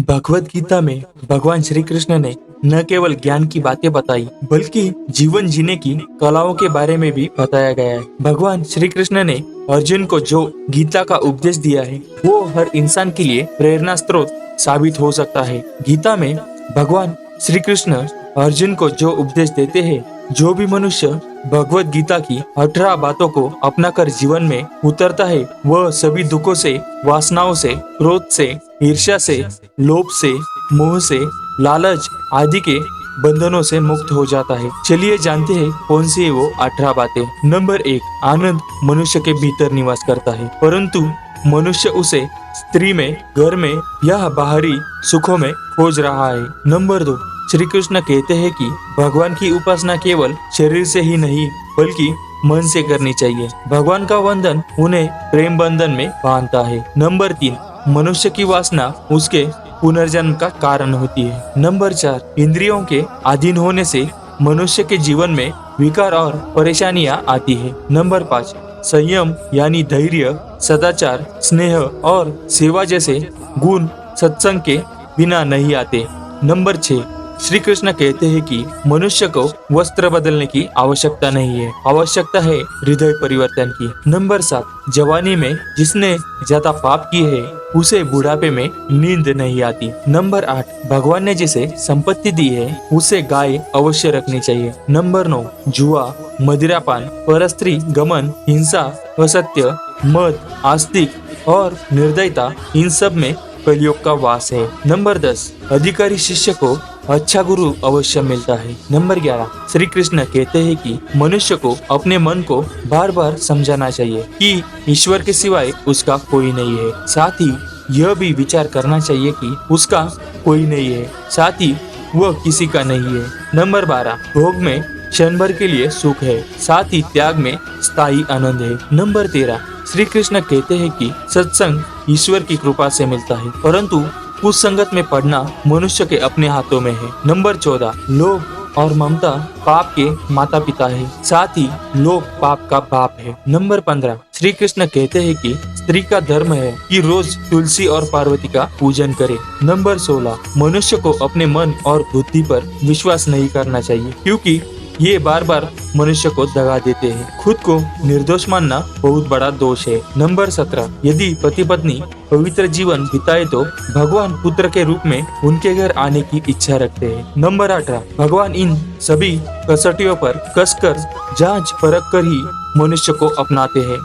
भगवत गीता में भगवान श्री कृष्ण ने न केवल ज्ञान की बातें बताई बल्कि जीवन जीने की कलाओं के बारे में भी बताया गया है। भगवान श्री कृष्ण ने अर्जुन को जो गीता का उपदेश दिया है वो हर इंसान के लिए प्रेरणा स्रोत साबित हो सकता है। गीता में भगवान श्री कृष्ण अर्जुन को जो उपदेश देते हैं, जो भी मनुष्य भगवत गीता की 18 बातों को अपनाकर जीवन में उतरता है वह सभी दुखों से, वासनाओं से, क्रोध से, ईर्ष्या से, लोभ से, मोह से, लालच आदि के बंधनों से मुक्त हो जाता है। चलिए जानते हैं कौन सी है वो 18 बातें। नंबर 1, आनंद मनुष्य के भीतर निवास करता है, परंतु मनुष्य उसे स्त्री में, घर में या बाहरी सुखों में खोज रहा है। नंबर 2, श्री कृष्ण कहते हैं कि भगवान की उपासना केवल शरीर से ही नहीं बल्कि मन से करनी चाहिए। भगवान का वंदन उन्हें प्रेम बंधन में बांधता है। नंबर 3, मनुष्य की वासना उसके पुनर्जन्म का कारण होती है। नंबर 4, इंद्रियों के अधीन होने से मनुष्य के जीवन में विकार और परेशानियां आती है। नंबर 5, संयम यानी धैर्य, सदाचार, स्नेह और सेवा जैसे गुण सत्संग के बिना नहीं आते। नंबर 6, श्री कृष्ण कहते हैं कि मनुष्य को वस्त्र बदलने की आवश्यकता नहीं है, आवश्यकता है हृदय परिवर्तन की। नंबर 7, जवानी में जिसने ज्यादा पाप किए है उसे बुढ़ापे में नींद नहीं आती। नंबर 8, भगवान ने जिसे संपत्ति दी है उसे गाय अवश्य रखनी चाहिए। नंबर 9, जुआ, मदिरापान, परस्त्री गमन, हिंसा, असत्य, मद, आस्तिक और निर्दयता इन सब में कलयुग का वास है। नंबर 10, अधिकारी शिष्य को अच्छा गुरु अवश्य मिलता है। नंबर 11, श्री कृष्ण कहते हैं कि मनुष्य को अपने मन को बार बार समझाना चाहिए कि ईश्वर के सिवाय उसका कोई नहीं है। साथ ही यह भी विचार करना चाहिए कि उसका कोई नहीं है, साथ ही वह किसी का नहीं है। नंबर 12, भोग में क्षण भर के लिए सुख है, साथ ही त्याग में स्थायी आनंद है। नंबर 13, श्री कृष्ण कहते हैं कि सत्संग ईश्वर की कृपा से मिलता है, परंतु उस संगत में पड़ना मनुष्य के अपने हाथों में है। नंबर 14, लोभ और ममता पाप के माता पिता है, साथ ही लोभ पाप का बाप है। नंबर 15, श्री कृष्ण कहते हैं कि स्त्री का धर्म है कि रोज तुलसी और पार्वती का पूजन करे। नंबर 16, मनुष्य को अपने मन और बुद्धि पर विश्वास नहीं करना चाहिए क्योंकि ये बार बार मनुष्य को दगा देते हैं। खुद को निर्दोष मानना बहुत बड़ा दोष है। नंबर 17, यदि पति पत्नी पवित्र जीवन बिताए तो भगवान पुत्र के रूप में उनके घर आने की इच्छा रखते हैं। नंबर 18, भगवान इन सभी कसौटियों पर कसकर जांच परख कर ही मनुष्य को अपनाते हैं।